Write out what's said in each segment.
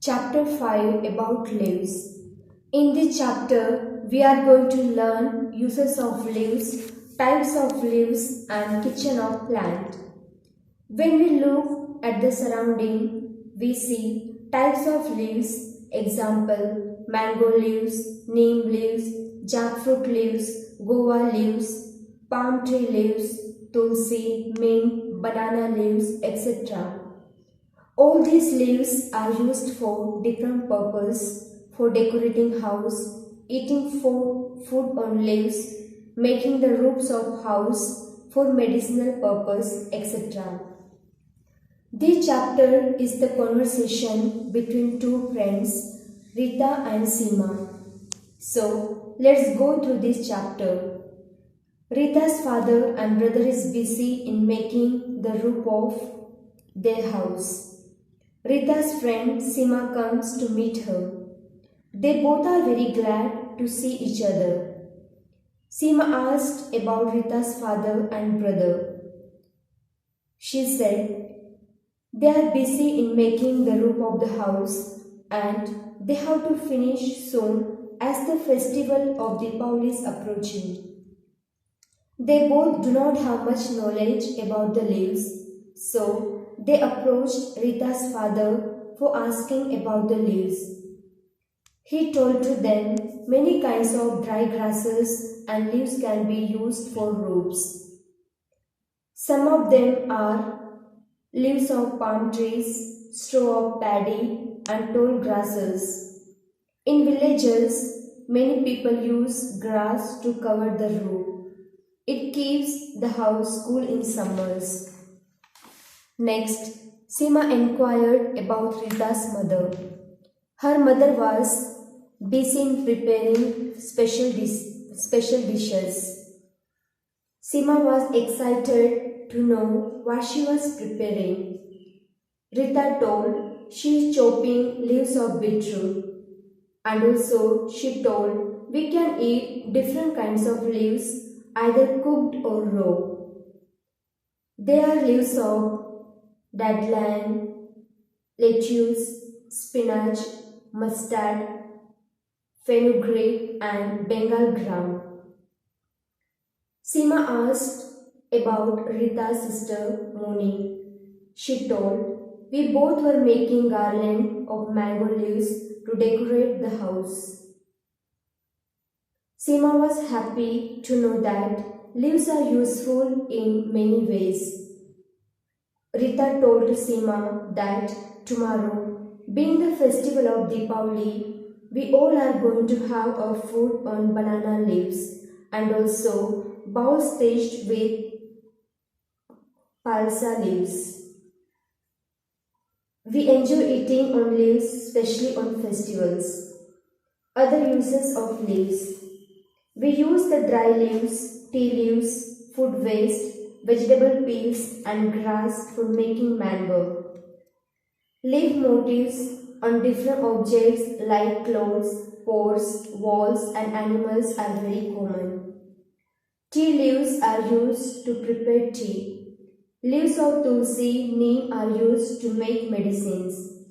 Chapter 5 about leaves. In this chapter, we are going to learn uses of leaves, types of leaves, and kitchen of plant. When we look at the surrounding, we see types of leaves, example, mango leaves, neem leaves, jackfruit leaves, guava leaves, palm tree leaves, tulsi, mint, banana leaves, etc. All these leaves are used for different purpose, for decorating house, eating food on leaves, making the roofs of house, for medicinal purpose, etc. This chapter is the conversation between two friends, Rita and Seema. So, let's go through this chapter. Rita's father and brother is busy in making the roof of their house. Rita's friend Seema comes to meet her. They both are very glad to see each other. Seema asked about Rita's father and brother. She said, they are busy in making the roof of the house and they have to finish soon as the festival of Deepavali is approaching. They both do not have much knowledge about the leaves, so they approached Rita's father for asking about the leaves. He told to them many kinds of dry grasses and leaves can be used for roofs. Some of them are leaves of palm trees, straw of paddy, and tall grasses. In villages, many people use grass to cover the roof. It keeps the house cool in summers. Next, Seema inquired about Rita's mother. Her mother was busy in preparing special dishes. Seema was excited to know what she was preparing. Rita told she is chopping leaves of beetroot. And also she told we can eat different kinds of leaves, either cooked or raw. They are leaves of dadlan, lettuce, spinach, mustard, fenugreek and Bengal gram. Seema asked about Rita's sister Moni. She told, we both were making garland of mango leaves to decorate the house. Seema was happy to know that leaves are useful in many ways. Rita told Seema that tomorrow, being the festival of Deepavali, we all are going to have our food on banana leaves and also bowls staged with palsa leaves. We enjoy eating on leaves, especially on festivals. Other uses of leaves. We use the dry leaves, tea leaves, food waste, vegetable peels and grass for making mango. Leaf motifs on different objects like clothes, pots, walls and animals are very common. Tea leaves are used to prepare tea. Leaves of tulsi, neem are used to make medicines.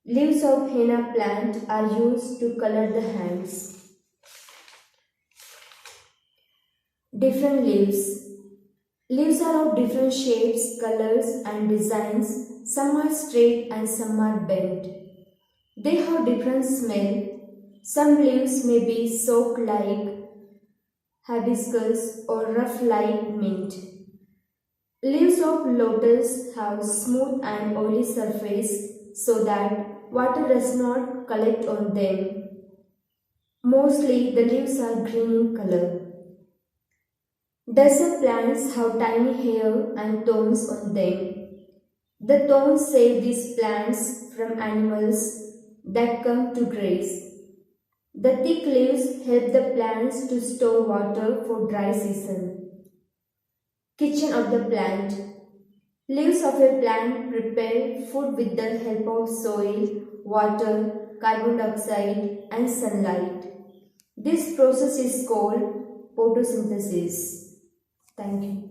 Leaves of henna plant are used to color the hands. Different leaves. Leaves are of different shapes, colors and designs. Some are straight and some are bent. They have different smell. Some leaves may be soaked like hibiscus or rough like mint. Leaves of lotus have smooth and oily surface so that water does not collect on them. Mostly the leaves are green in color. Desert plants have tiny hair and thorns on them. The thorns save these plants from animals that come to graze. The thick leaves help the plants to store water for dry season. Kitchen of the plant. Leaves of a plant prepare food with the help of soil, water, carbon dioxide and sunlight. This process is called photosynthesis. Thank you.